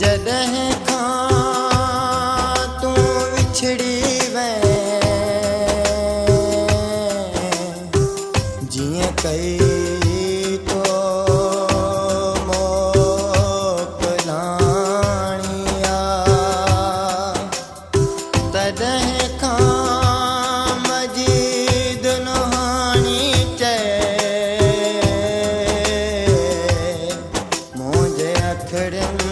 जॾहिं खां तूं विछड़ी वएं जीअं कई तो मोकलाणिया तॾहिं खां मजीद नुहाणी चए मुंहिंजे अखड़ियुनि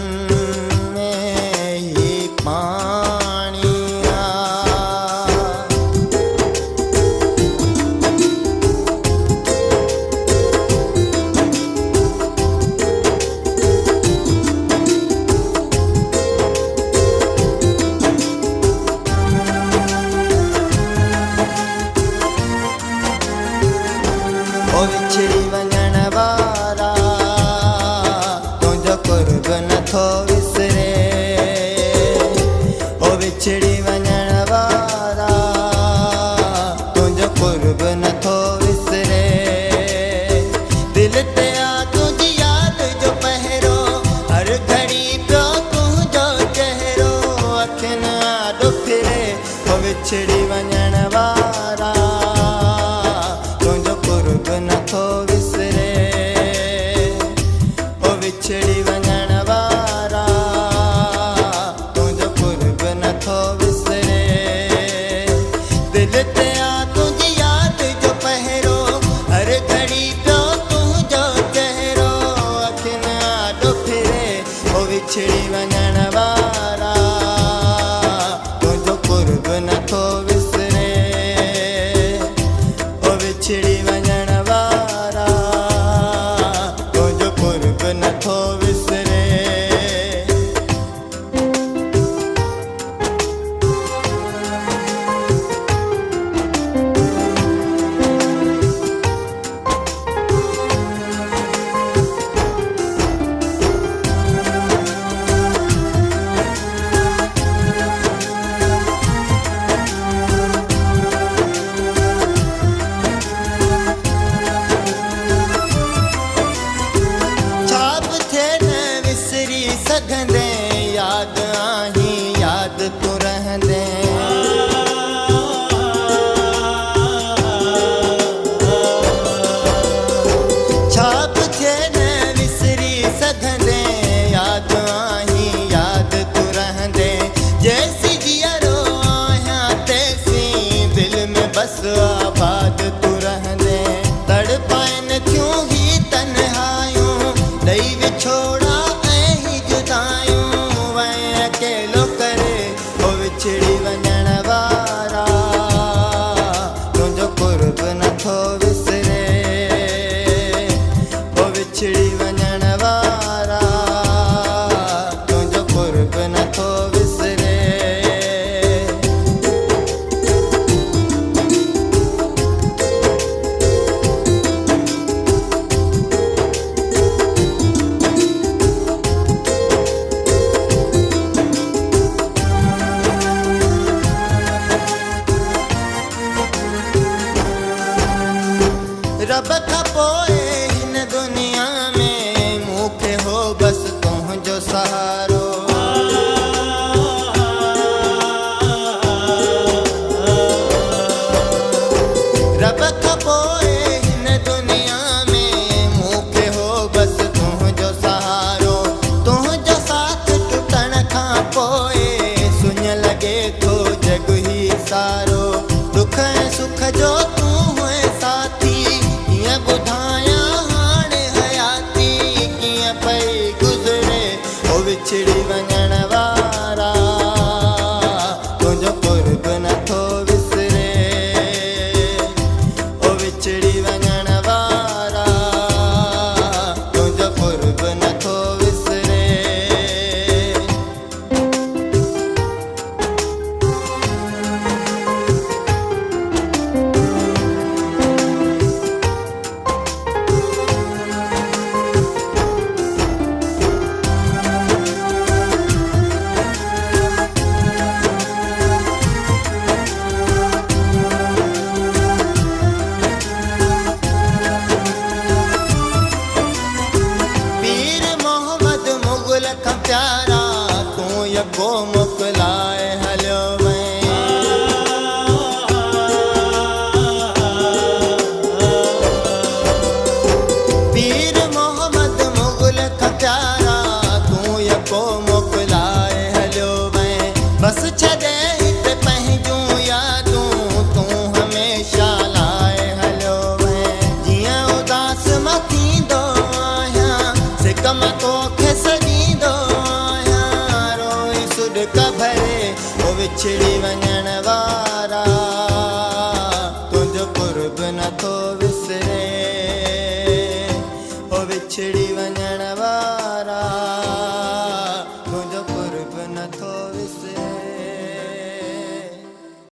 विछड़ी वञण वारा तुंहिंजो कुर्ब नथो विसरे ओ विछड़ी वञण वारा तुंहिंजो कुर्ब नथो विसरे दिल ते आ तुंहिंजी यादि जो पहिरो हर घड़ी पियो तुंहिंजो चहिरो अखियुनि आॾो फिरे ओ विछड़ी वञण वारा नथो विसरे ओ विछड़ी वञण वारा तुंहिंजो कुर्ब नथो विसरे दिल ते आ तुंहिंजी यादि जो पहिरो हर घड़ी पियो तुंहिंजो चहिरो अखियुनि आॾो फिरे ओ विछड़ी वञण वारा तुंहिंजो कुर्ब नथो विसरे ओ विछड़ी वञण नथो विसरे सघंदे यादि आहीं यादि तूं रहंदे छा बि थिए न विसरी सघंदे यादि आहीं यादि तूं रहंदे जैसी जियरो आहियां तैसी दिल में बसि आबाद तूं रहंदे तड़पाइनि थियूं ही तन्हायूं ॾेई विछोड़ा अकेलो करे ओ विछड़ी वञण वारा तुंहिंजो कुर्ब नथो विसरे ओ विछड़ी वञण वारा तुंहिंजो कुर्ब नथो विसरे रब खां पोइ हिन दुनिया में मूंखे हो बसि तुंहिंजो सहारो रब खां पोइ हिन दुनिया में मूंखे हो बसि तुंहिंजो सहारो तुंहिंजो साथ टुटण खां पोइ सुञ लॻे थो जग ई सारो दुख ऐं सुख जो तूं हुए साथी ॿुधायां हाणे हयाती कीअं पई गुज़रे ओ विछड़ी वञण वारा तुंहिंजो कुर्ब नथो विसरे ओ विछड़ी वञण वारा तुंहिंजो कुर्ब नथो विसरे प्यारा यको मोकिलाए हलियो वएं पीर मोहम्मद मुग़ल खां प्यारा तूं यको मोकिलाए हलियो वएं बस छॾे हिते पंहिंजूं यादूं तूं हमेशह लाए हलियो वएं जीअं उदास मां थींदो आहियां सिक मां तोखे सॼींदो आहियां रोई सुॾिक भरे ओ विछड़ी वञण वारा तुंहिंजो कुर्ब नथो विसरे ओ विछड़ी